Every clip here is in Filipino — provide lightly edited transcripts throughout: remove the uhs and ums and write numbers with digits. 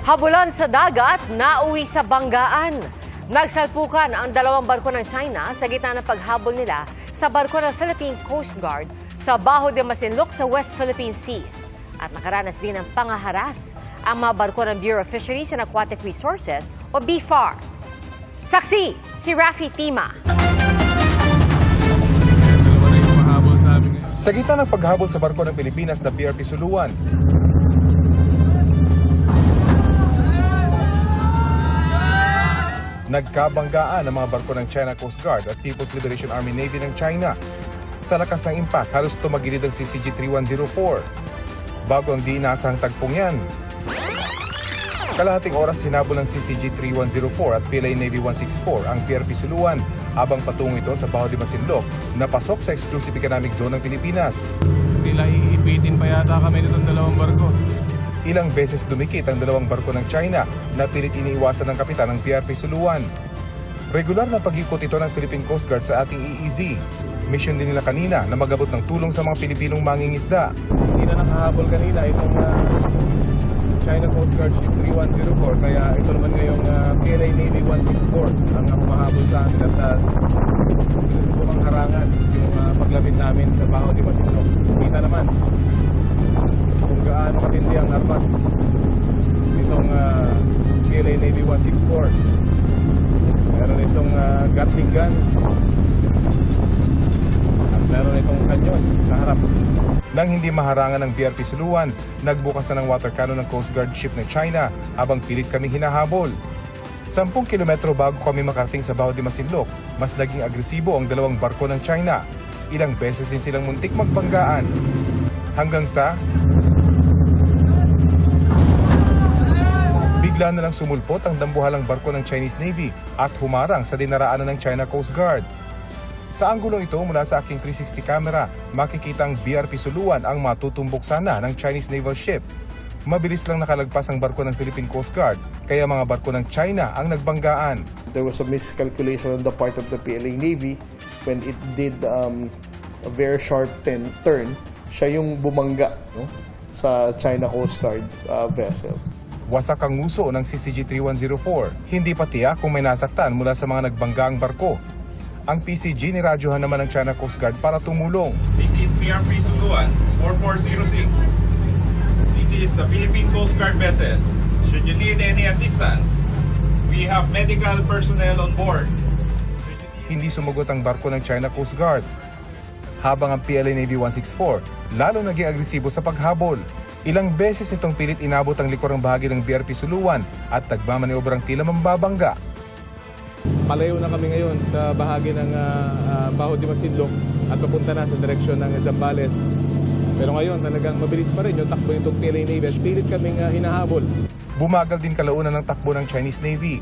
Habulan sa dagat, nauwi sa banggaan. Nagsalpukan ang dalawang barko ng China sa gitna ng paghabol nila sa barko ng Philippine Coast Guard sa Bajo de Masinloc sa West Philippine Sea. At nakaranas din ng pangaharas ang mga barko ng Bureau of Fisheries and Aquatic Resources o BFAR. Saksi, si Rafi Tima. Sa gitna ng paghabol sa barko ng Pilipinas na BRP Suluan, nagkabanggaan ang mga barko ng China Coast Guard at People's Liberation Army Navy ng China. Sa lakas ng impact, halos tumagilid ang CCG-3104. Bago ang di inaasahang tagpong yan, kalahating oras hinabol ng CCG-3104 at PLA Navy 164 ang BRP Suluan habang patungo ito sa Bajo de Masinloc na pasok sa Exclusive Economic Zone ng Pilipinas. Tila iipitin pa yata kami nitong dalawang barko. Ilang beses dumikit ang dalawang barko ng China na pilit iniiwasan ng kapitan ng BRP Suluan. Regular na pag-ikot ito ng Philippine Coast Guard sa ating EEZ. Mission din nila kanina na magabot ng tulong sa mga Pilipinong mangingisda. Hindi na nakahabol kanina itong China Coast Guard Ship 3104, kaya ito naman ngayong PLA Navy 164 ang humahabol sa amin at sinusubukang harangan yung paglapit namin sa Bajo de Masinloc. Kita naman kung gaano matindi ang armas itong PLA Navy 164. Meron itong Gatling gun at meron itong kanyon sa harap. Nang hindi maharangan ng BRP Suluan, nagbukas na ng water cannon ng Coast Guard ship ng China habang pilit kaming hinahabol. 10 kilometro bago kami makarating sa Bajo de Masinloc, mas naging agresibo ang dalawang barko ng China. Ilang beses din silang muntik magbanggaan. Hanggang sa bigla na lang sumulpot ang dambuhalang barko ng Chinese Navy at humarang sa dinaraanan ng China Coast Guard. Sa anggulong ito mula sa aking 360 camera, makikita ang BRP Suluan ang matutumbok sana ng Chinese naval ship. Mabilis lang nakalagpas ang barko ng Philippine Coast Guard, kaya mga barko ng China ang nagbanggaan. There was a miscalculation on the part of the PLA Navy when it did a very sharp turn. Siya yung bumangga, no, sa China Coast Guard vessel. Wasak ang nguso ng CCG-3104. Hindi pa tiyak kung may nasaktan mula sa mga nagbanggaang barko. Ang PCG niradyohan naman ng China Coast Guard para tumulong. This is BRP Suluan 4406. This is the Philippine Coast Guard vessel. Should you need any assistance, we have medical personnel on board. Hindi sumagot ang barko ng China Coast Guard. Habang ang PLA Navy 164, lalo naging agresibo sa paghabol. Ilang beses itong pilit inabot ang likurang bahagi ng BRP Suluan at nagmamaniobrang tila mambabangga. Palayo na kami ngayon sa bahagi ng Bajo de Masinloc at papunta na sa direksyon ng Zambales. Pero ngayon talagang mabilis pa rin yung takbo nitong PLA Navy at pilit kaming hinahabol. Bumagal din kalaunan ng takbo ng Chinese Navy.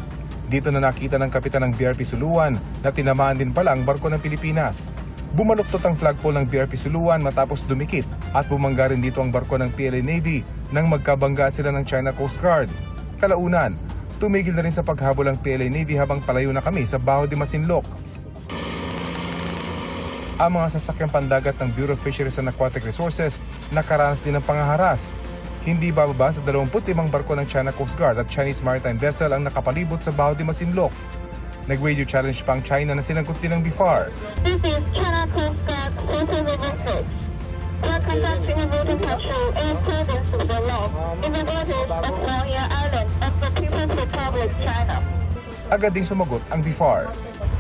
Dito na nakita ng kapitan ng BRP Suluan na tinamaan din pala ang barko ng Pilipinas. Bumaluktot ang flagpole ng BRP Suluan matapos dumikit at bumangga rin dito ang barko ng PLA Navy nang magkabanggaan sila ng China Coast Guard. Kalaunan, tumigil na rin sa paghabol ang PLA Navy habang palayo na kami sa Bajo de Masinloc. Ang mga sasakyang pandagat ng Bureau of Fisheries and Aquatic Resources nakaranas din ng pangaharas. Hindi bababa sa 25 barko ng China Coast Guard at Chinese maritime vessel ang nakapalibot sa Bajo de Masinloc. Nag-radio challenge pa ang China na sinagot din ng BFAR. This is China Coast Guard 4406. We are conducting a water patrol in accordance with the law in the waters of Maria Island of the People's Republic of China. Agad ding sumagot ang BFAR.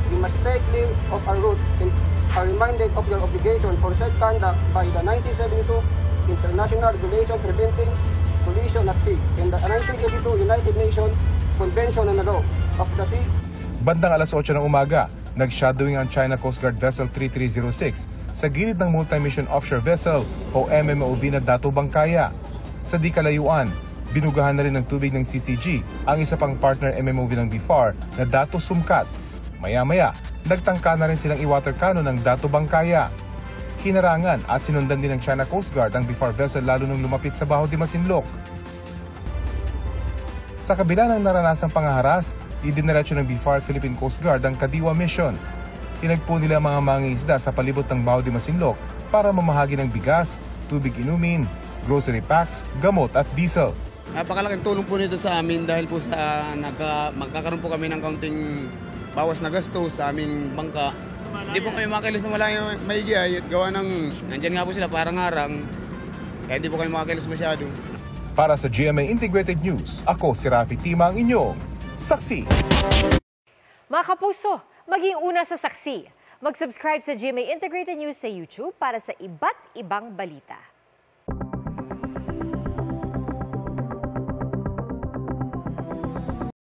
We must take leave of our route and are reminded of your obligation for safe conduct by the 1972 International Regulation Preventing Collision at Sea and the 1982 United Nations Convention on the Law of the Sea. Bandang alas 8 ng umaga, nag-shadowing ang China Coast Guard Vessel 3306 sa gilid ng Multi-Mission Offshore Vessel o MMOV na Dato Bangkaya. Sa di kalayuan, binugahan na rin ng tubig ng CCG ang isa pang partner MMOV ng BFAR na Dato Sumkat. Maya-maya, nagtangka na rin silang i-water cannon ng Dato Bangkaya. Hinarangan at sinundan din ng China Coast Guard ang BFAR vessel lalo nung lumapit sa Bajo de Masinloc. Sa kabila ng naranasang pangaharas, idiniretso ng BFAR at Philippine Coast Guard ang Kadiwa Mission. Tinagpo nila ang mga mangingisda sa palibot ng Bajo de Masinloc para mamahagi ng bigas, tubig inumin, grocery packs, gamot at diesel. Napakalaking tulong po nito sa amin dahil po sa magkakaroon po kami ng kaunting bawas na gasto sa aming bangka. Hindi po kami makakilos na malayo maigi at gawa ng nandyan nga po sila parang harang. Kaya hindi po kami makakilos masyado. Para sa GMA Integrated News, ako si Rafi Tima, ang inyong saksi. Mga kapuso, maging una sa saksi. Mag-subscribe sa GMA Integrated News sa YouTube para sa iba't ibang balita.